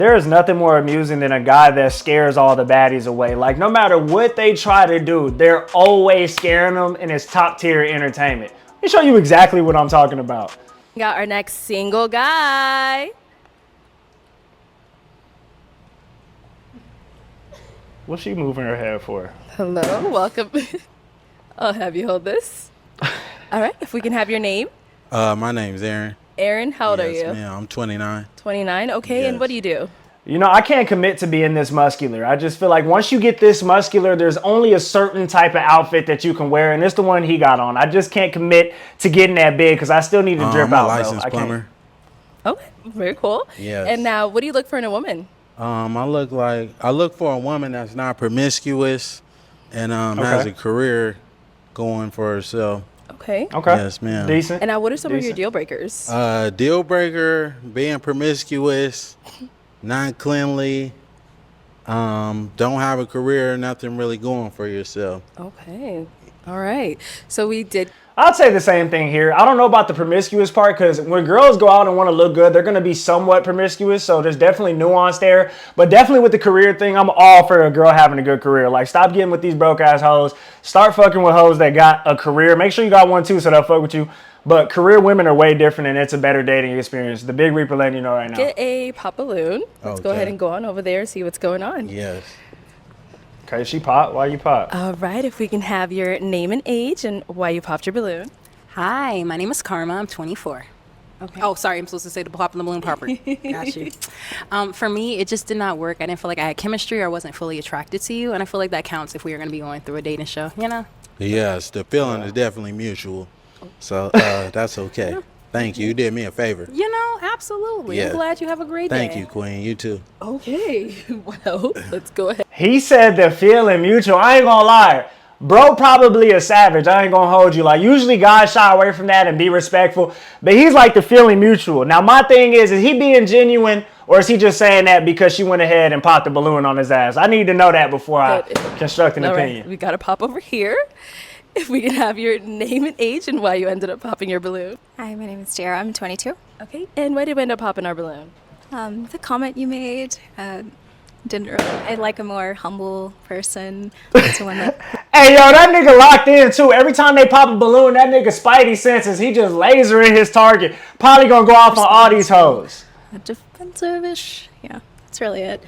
There is nothing more amusing than a guy that scares all the baddies away. Like, no matter what they try to do, they're always scaring them, and it's top tier entertainment. Let me show you exactly what I'm talking about. Got our next single guy. What's she moving her head for? Hello, welcome. I'll have you hold this. All right, if we can have your name. My name's Aaron. Aaron, how old are you? Yes, ma'am. I'm 29. 29, okay, Yes. and what do you do? You know, I can't commit to being this muscular. I just feel like once you get this muscular, there's only a certain type of outfit that you can wear, and it's the one he got on. I just can't commit to getting that big because I still need to drip I'm a out, licensed though. plumber. Okay, very cool. Yes. And now, what do you look for in a woman? I look for a woman that's not promiscuous and has a career going for herself. Okay. Okay. Yes, ma'am. Decent. And now, what are some of your Decent. deal breakers? Deal breaker, being promiscuous, not cleanly, don't have a career, nothing really going for yourself. Okay. All right. So we did. I'd say the same thing here. I don't know about the promiscuous part because when girls go out and want to look good, they're going to be somewhat promiscuous. So there's definitely nuance there. But definitely with the career thing, I'm all for a girl having a good career. Like, stop getting with these broke ass hoes. Start fucking with hoes that got a career. Make sure you got one too so they'll fuck with you. But career women are way different and it's a better dating experience. The Big Reaper letting you know right now. Get a pop balloon. Let's go Okay. ahead and go on over there and see what's going on. Yes. Okay, she pop. Why you pop? All right. If we can have your name and age and why you popped your balloon. Hi, my name is Karma. I'm 24. Okay. Oh, sorry, I'm supposed to say the pop in the balloon proper. Got you. For me, it just did not work. I didn't feel like I had chemistry or wasn't fully attracted to you, and I feel like that counts if we are going to be going through a dating show, you know? Yes, the feeling is definitely mutual. So that's okay. Thank you. You did me a favor. You know, absolutely. Yeah. I'm glad you have a great day. Thank you, Queen. You too. Okay. Well, let's go ahead. He said the feeling mutual. I ain't gonna lie. Bro probably a savage. I ain't gonna hold you. Like, usually guys shy away from that and be respectful. But he's like the feeling mutual. Now, my thing is he being genuine or is he just saying that because she went ahead and popped the balloon on his ass? I need to know that before I construct an All opinion. right. We got to pop over here. If we can have your name and age and why you ended up popping your balloon. Hi, my name is Jara. I'm 22. Okay. And why did we end up popping our balloon? The comment you made didn't really. I like a more humble person. That's the one that. Hey, yo, that nigga locked in, too. Every time they pop a balloon, that nigga spidey senses, he just lasering his target. Probably gonna go off on all these hoes. Defensive-ish. Yeah, that's really it.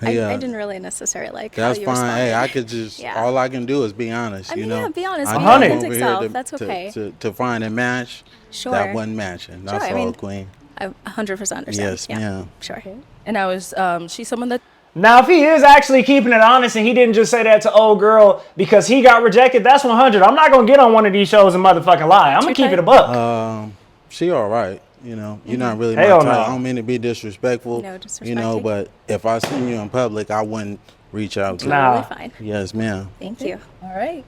I didn't really necessarily like That's how you fine. responded. Hey, I could just, Yeah. all I can do is be honest, I you mean, know. yeah, be honest. I Be came your authentic over here self. to- That's okay. To find a match Sure. that wasn't matching. That's I all, mean, Queen. I 100% understand. Yes, yeah. ma'am. Sure. And I was, she's someone that. Now, if he is actually keeping it honest and he didn't just say that to old girl because he got rejected, that's 100. I'm not going to get on one of these shows and motherfucking lie. I'm going to keep it a buck. She all right. You know, you're not really Hell my type. no. I don't mean to be disrespectful. No You know, disrespecting. but if I seen you in public, I wouldn't reach out to you. Nah. Totally fine. Yes, ma'am. Thank you. All right.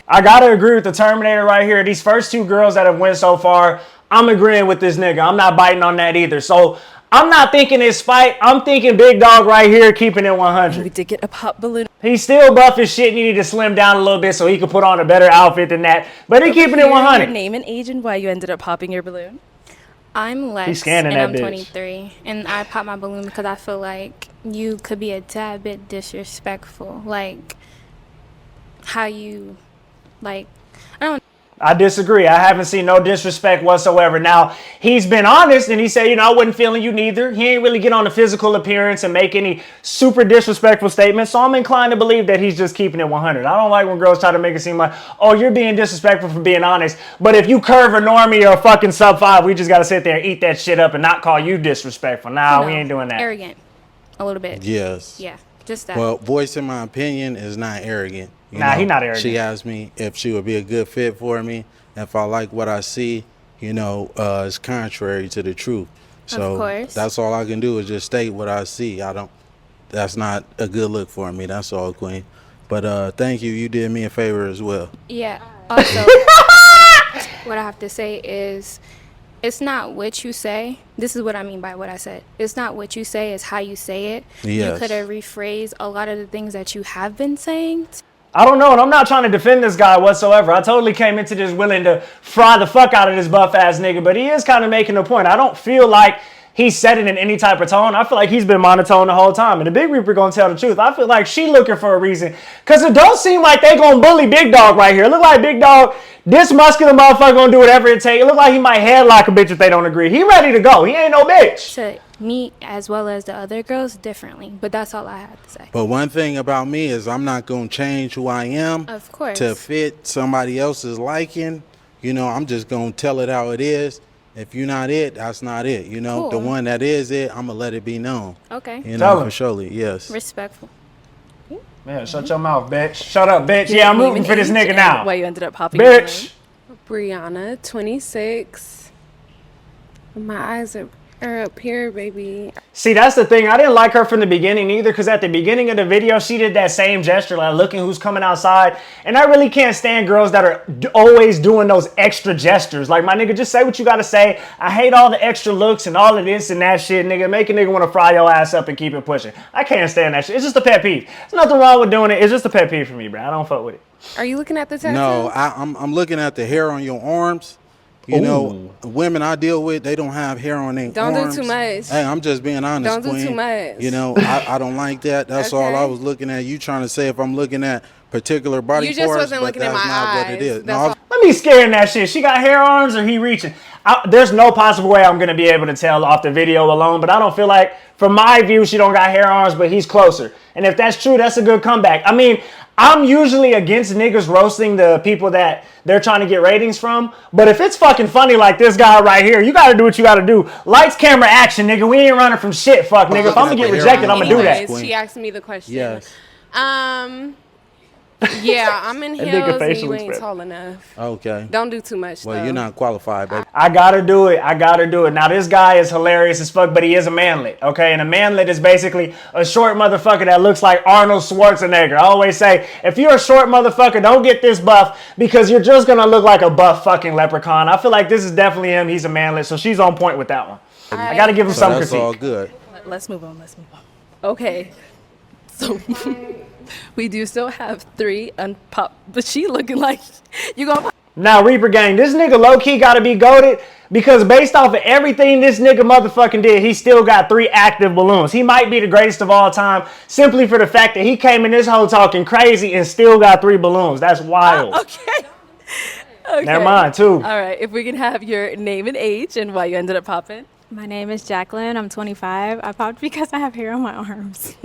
I got to agree with the Terminator right here. These first two girls that have went so far, I'm agreeing with this nigga. I'm not biting on that either. So I'm not thinking it's spite. I'm thinking big dog right here keeping it We 100. did get a pop balloon. He's still buff as shit and he need to slim down a little bit so he can put on a better outfit than that. But he keeping it Your 100. name and age and why you ended up popping your balloon. I'm Lex, He's scanning and that I'm bitch. 23, and I popped my balloon because I feel like you could be a tad bit disrespectful, like how you, like, I don't. I disagree. I haven't seen no disrespect whatsoever. Now, he's been honest and he said, you know, I wasn't feeling you neither. He ain't really get on the physical appearance and make any super disrespectful statements. So I'm inclined to believe that he's just keeping it 100. I don't like when girls try to make it seem like, oh, you're being disrespectful for being honest. But if you curve a normie or a fucking sub 5, we just got to sit there and eat that shit up and not call you disrespectful. Nah, you we know, ain't doing that. Arrogant, a little bit. Yes. Yeah, just that. Well, voicing my opinion is not arrogant. You Nah, know, he not arrogant. She asked me if she would be a good fit for me. If I like what I see, you know, it's contrary to the truth. So course. that's all I can do is just state what I see. That's not a good look for me. That's all, Queen. But thank you. You did me a favor as well. Yeah. Also, what I have to say is, it's not what you say. This is what I mean by what I said. It's not what you say, it's how you say it. Yes. You could have rephrased a lot of the things that you have been saying. I don't know, and I'm not trying to defend this guy whatsoever. I totally came into this willing to fry the fuck out of this buff ass nigga, but he is kind of making a point. I don't feel like he said it in any type of tone. I feel like he's been monotone the whole time. And the Big Reaper gonna tell the truth. I feel like she looking for a reason. Because it don't seem like they gonna bully Big Dog right here. It look like Big Dog, this muscular motherfucker gonna do whatever it takes. It look like he might headlock a bitch if they don't agree. He ready to go. He ain't no bitch. To me as well as the other girls differently, but that's all I had to say. But one thing about me is I'm not going to change who I am Of course. to fit somebody else's liking. You know, I'm just going to tell it how it is. If you're not it, that's not it. You know, the Cool. one that is it, I'm going to let it be known. Okay. You Tell know, him. for surely, yes. Respectful. Man, shut your mouth, bitch. Shut up, bitch. Yeah, I'm rooting for this Name and nigga age now. and why you ended up popping your Bitch. Brianna, 26. My eyes are up here, baby. See, that's the thing. I didn't like her from the beginning either, because at the beginning of the video, she did that same gesture, like looking who's coming outside. And I really can't stand girls that are always doing those extra gestures. Like, my nigga, just say what you gotta say. I hate all the extra looks and all of this and that shit, nigga. Make a nigga want to fry your ass up and keep it pushing. I can't stand that shit. It's just a pet peeve. There's nothing wrong with doing it. It's just a pet peeve for me, bro. I don't fuck with it. Are you looking at the tattoo? No, I'm looking at the hair on your arms. You know, women I deal with, they don't have hair on their Don't arms. do too much. Hey, I'm just being honest, Don't do Queen. too much. You know, I don't like that. That's all Okay. I was looking at. You trying to say if I'm looking at particular body You just parts, wasn't but looking at that's my not what it eyes. is. That's No, all. Let me scaring that shit. She got hair arms or he reaching? There's no possible way I'm going to be able to tell off the video alone, but I don't feel like, from my view, she don't got hair arms, but he's closer. And if that's true, that's a good comeback. I mean, I'm usually against niggas roasting the people that they're trying to get ratings from, but if it's fucking funny like this guy right here, you got to do what you got to do. Lights, camera, action, nigga. We ain't running from shit, fuck, nigga. If I'm going to get rejected, I'm going to do that. Anyways, she asked me the question. Yes. Yeah, I'm in That nigga heels and facial you ain't expression. tall enough. Okay. Don't do too much, Well, though. you're not qualified, baby. I gotta do it. I gotta do it. Now, this guy is hilarious as fuck, but he is a manlet, okay? And a manlet is basically a short motherfucker that looks like Arnold Schwarzenegger. I always say, if you're a short motherfucker, don't get this buff, because you're just gonna look like a buff fucking leprechaun. I feel like this is definitely him. He's a manlet, so she's on point with that one. I gotta give him So some that's critique. all good. Let's move on. Okay. So we do still have 3 unpop, but she looking like you gonna. Now, Reaper Gang, this nigga low-key gotta be goated, because based off of everything this nigga motherfucking did, he still got 3 active balloons. He might be the greatest of all time, simply for the fact that he came in this hole talking crazy and still got 3 balloons. That's wild. Okay. Never mind, too. All right. If we can have your name and age and why you ended up popping. My name is Jacqueline. I'm 25. I popped because I have hair on my arms.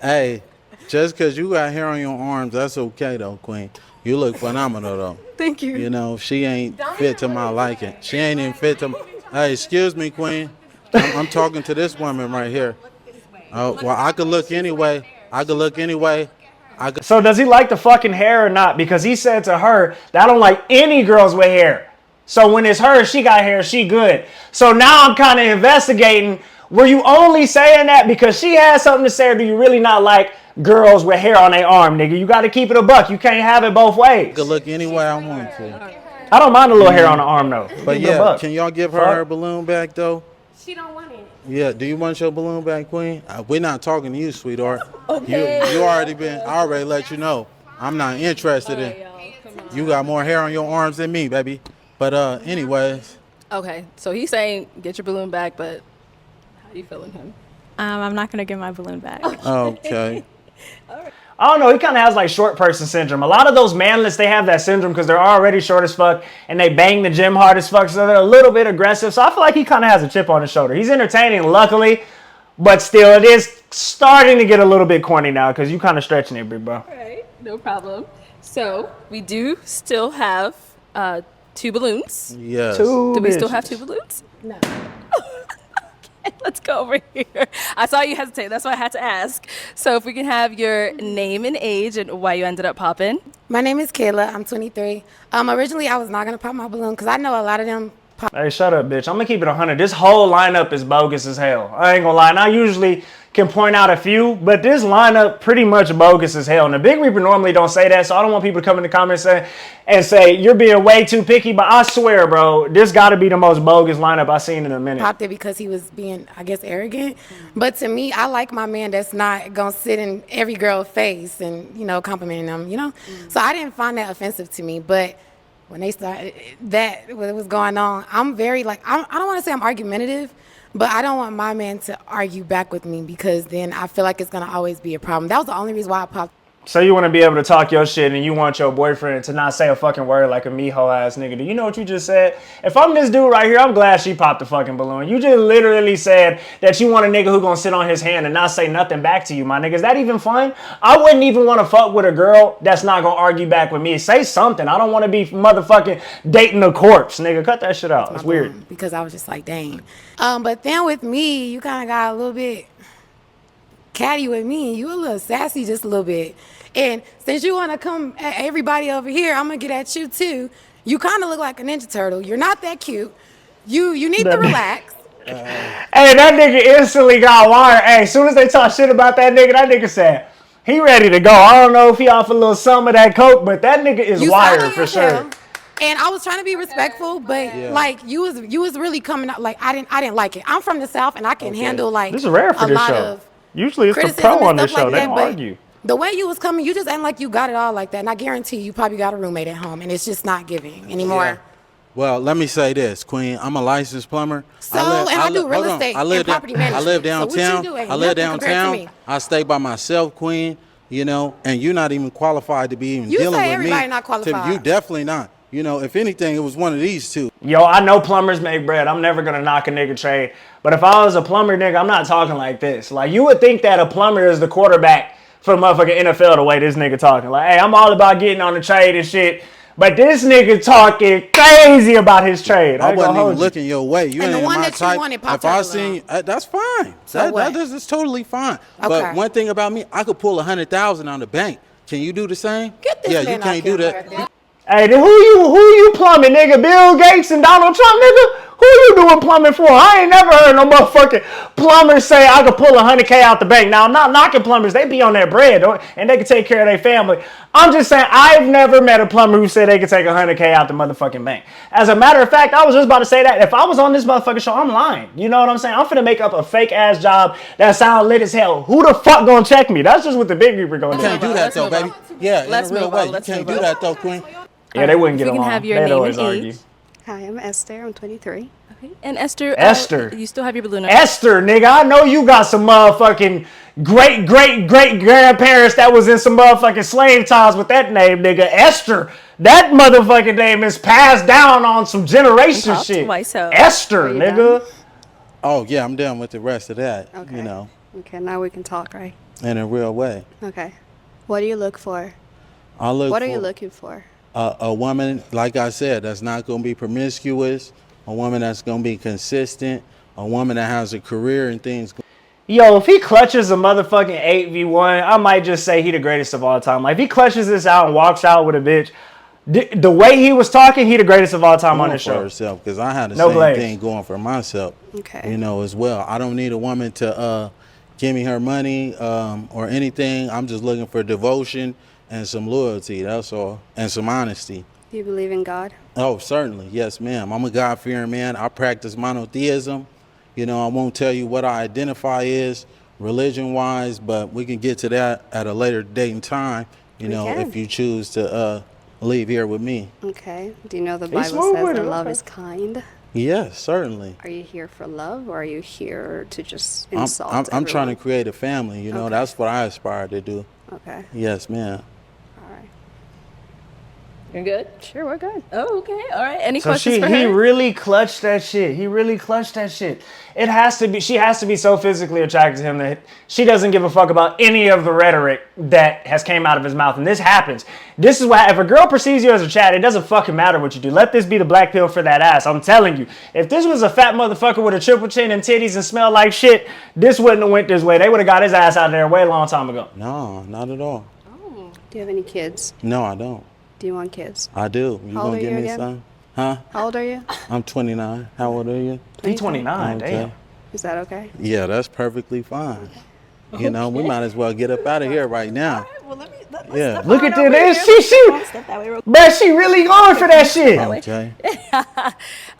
Hey, just because you got hair on your arms, that's okay, though, Queen. You look phenomenal, though. Thank you. You know, she ain't fit to my liking. She ain't even fit to. Hey, excuse me, Queen. I'm talking to this woman right here. Oh, well, I could look anyway. So does he like the fucking hair or not? Because he said to her that I don't like any girls with hair. So when it's her, she got hair, she good. So now I'm kind of investigating. Were you only saying that because she had something to say, or do you really not like girls with hair on their arm, nigga? You got to keep it a buck. You can't have it both ways. I could look any way I want to. I don't mind a little hair on the arm, though. But Keep it a yeah, buck. can y'all give her Fuck. her balloon back, though? She don't want it. Yeah, do you want your balloon back, Queen? We're not talking to you, sweetheart. Okay. You already been, I already let you know. I'm not interested in. You got more hair on your arms than me, baby. But anyways, Okay. So he's saying get your balloon back, but how you feeling him? I'm not going to get my balloon back. okay. I don't know. He kind of has like short person syndrome. A lot of those manlets, they have that syndrome because they're already short as fuck and they bang the gym hard as fuck. So they're a little bit aggressive. So I feel like he kind of has a chip on his shoulder. He's entertaining, luckily, but still, it is starting to get a little bit corny now because you kind of stretching it, big bro. All right. No problem. So we do still have 2 balloons. Yes. Two Do we still bitches. have 2 balloons? No. Okay, let's go over here. I saw you hesitate. That's why I had to ask. So if we can have your name and age and why you ended up popping. My name is Kayla. I'm 23. Originally, I was not going to pop my balloon because I know a lot of them pop. Hey, shut up, bitch. I'm going to keep it 100. This whole lineup is bogus as hell. I ain't going to lie. And I usually can point out a few, but this lineup pretty much bogus as hell. And the Big Reaper normally don't say that, so I don't want people to come in the comments and say, you're being way too picky. But I swear, bro, this got to be the most bogus lineup I've seen in a minute. Popped it because he was being, I guess, arrogant. But to me, I like my man that's not going to sit in every girl's face and, complimenting them, So I didn't find that offensive to me. But when they started that what was going on, I'm very like I don't want to say I'm argumentative, but I don't want my man to argue back with me because then I feel like it's gonna always be a problem. That was the only reason why I popped. So you want to be able to talk your shit and you want your boyfriend to not say a fucking word like a mijo ass nigga. Do you know what you just said? If I'm this dude right here, I'm glad she popped the fucking balloon. You just literally said that you want a nigga who gonna sit on his hand and not say nothing back to you, my nigga. Is that even fun? I wouldn't even want to fuck with a girl that's not gonna argue back with me. Say something. I don't want to be motherfucking dating a corpse, nigga. Cut that shit out. It's weird. Because I was just like, dang. But then with me, you kind of got a little bit catty with me. You a little sassy just a little bit. And since you want to come at everybody over here, I'm going to get at you too. You kind of look like a Ninja Turtle. You're not that cute. You need to relax. Hey, that nigga instantly got wired. Hey, as soon as they talk shit about that nigga said, he ready to go. I don't know if he off a little some of that coke, but that nigga is wired for sure. And I was trying to be respectful, but like you was really coming out like I didn't like it. I'm from the South and I can handle like this is rare for this show. Usually it's the pro on this show. They don't argue. The way you was coming, you just ain't like you got it all like that. And I guarantee you probably got a roommate at home and it's just not giving anymore. Yeah. Well, let me say this, Queen. I'm a licensed plumber. I do real estate and property management. I live downtown. So what you do I live nothing compared to downtown. me. I stay by myself, Queen. You know, and you're not even qualified to be even You dealing say with everybody me. not qualified. You definitely not. You know, if anything, it was one of these two. Yo, I know plumbers make bread. I'm never gonna knock a nigga trade. But if I was a plumber, nigga, I'm not talking like this. Like, you would think that a plumber is the quarterback for the motherfucking NFL the way this nigga talking. Like, hey, I'm all about getting on the trade and shit. But this nigga talking crazy about his trade. I wasn't even looking your way. You And ain't the one my that you type. wanted popped If I up seen, alone. that's fine. So what? That's totally fine. Okay. But one thing about me, I could pull 100,000 on the bank. Can you do the same? Get this yeah, man you can't off do camera. that. Hey, then who you plumbing, nigga? Bill Gates and Donald Trump, nigga? Who you doing plumbing for? I ain't never heard no motherfucking plumber say I could pull 100K out the bank. Now, I'm not knocking plumbers. They be on their bread, and they can take care of their family. I'm just saying I've never met a plumber who said they could take 100K out the motherfucking bank. As a matter of fact, I was just about to say that. If I was on this motherfucking show, I'm lying. You know what I'm saying? I'm finna make up a fake-ass job that sound lit as hell. Who the fuck gonna check me? That's just what the big people gonna do. You can't do that, though, baby. Yeah, Let's in a real move way. on. You Let's can't move do on. that, though, Queen. Yeah, they wouldn't get We can along. have your They'd name always and argue. age. Hi, I'm Esther. I'm 23. Okay. And Esther. Esther. You still have your balloon. Esther, nigga, I know you got some motherfucking great grandparents that was in some motherfucking slave times with that name, nigga. Esther. That motherfucking name is passed down on some generation Talk shit. twice, so. Esther, Are you nigga. done? Oh, yeah, I'm done with the rest of that. Okay. You know, Okay, now we can talk, right? in a real way. Okay. What do you look for? I look What are for you looking for? a woman, like I said, that's not going to be promiscuous, a woman that's going to be consistent, a woman that has a career and things. Yo, if he clutches a motherfucking 8v1, I might just say he the greatest of all time. Like, if he clutches this out and walks out with a bitch, the way he was talking, he the greatest of all time on this show. Because I had the No same blades. thing going for myself. Okay. You know, as well. I don't need a woman to give me her money or anything. I'm just looking for devotion and some loyalty. That's all. And some honesty. Do you believe in God? Oh, certainly. Yes, ma'am. I'm a God-fearing man. I practice monotheism. You know, I won't tell you what I identify as religion-wise, but we can get to that at a later date and time, you know, can. if you choose to leave here with me. Okay. Do you know the He's Bible smooth says with that it, love okay. is kind? Yes, certainly. Are you here for love or are you here to just I'm insult trying to everyone? create a family, you know, Okay. that's what I aspire to do. Okay. Yes, ma'am. All right. You're good? Sure, we're good. Oh, okay. All right. Any So questions for he her? really clutched that shit. He really clutched that shit. It has to be, she has to be so physically attracted to him that she doesn't give a fuck about any of the rhetoric that has came out of his mouth. And this happens. This is why, if a girl perceives you as a chat, it doesn't fucking matter what you do. Let this be the black pill for that ass. I'm telling you. If this was a fat motherfucker with a triple chin and titties and smelled like shit, this wouldn't have went this way. They would have got his ass out of there way a long time ago. No, not at all. Do you have any kids? No, I don't. Do you want kids? I do. You How old gonna are give you me again? some? Huh? How old are you? I'm 29. How old are you? He 29, Okay. damn. Is that okay? Yeah, that's perfectly fine. You know, we might as well get up out of here right now. Yeah. Look at this. Man, she really going for that shit. Okay.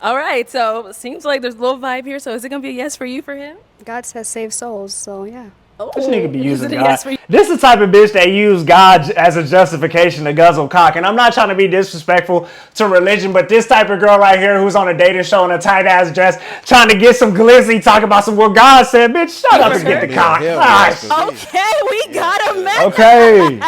All right. So seems like there's a little vibe here. So is it gonna be a yes for you for him? God says save souls, so yeah. This nigga be using Is it a God. yes for you? This is the type of bitch that use God as a justification to guzzle cock. And I'm not trying to be disrespectful to religion, but this type of girl right here who's on a dating show in a tight ass dress trying to get some glizzy, talking about some what God said, bitch, shut up and get the cock. Hell Ah, yeah. Okay, we got a message. Okay.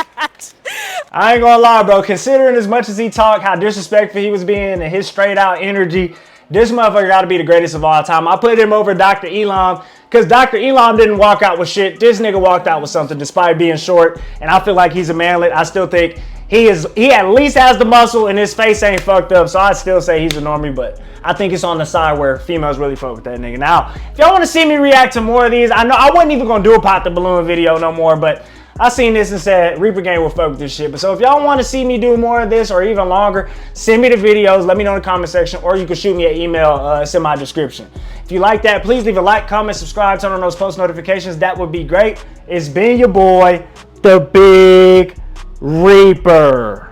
I ain't gonna lie, bro. Considering as much as he talked, how disrespectful he was being, and his straight out energy, this motherfucker gotta be the greatest of all time. I put him over Dr. Elam, because Dr. Elam didn't walk out with shit. This nigga walked out with something despite being short, and I feel like he's a manlet. I still think he at least has the muscle, and his face ain't fucked up, so I'd still say he's a normie, but I think it's on the side where females really fuck with that nigga. Now, if y'all want to see me react to more of these, I know I wasn't even gonna do a pop the balloon video no more, but I seen this and said Reaper Gang will fuck with this shit. But so if y'all want to see me do more of this or even longer, send me the videos. Let me know in the comment section, or you can shoot me an email. It's in my description. If you like that, please leave a like, comment, subscribe, turn on those post notifications. That would be great. It's been your boy, the Big Reaper.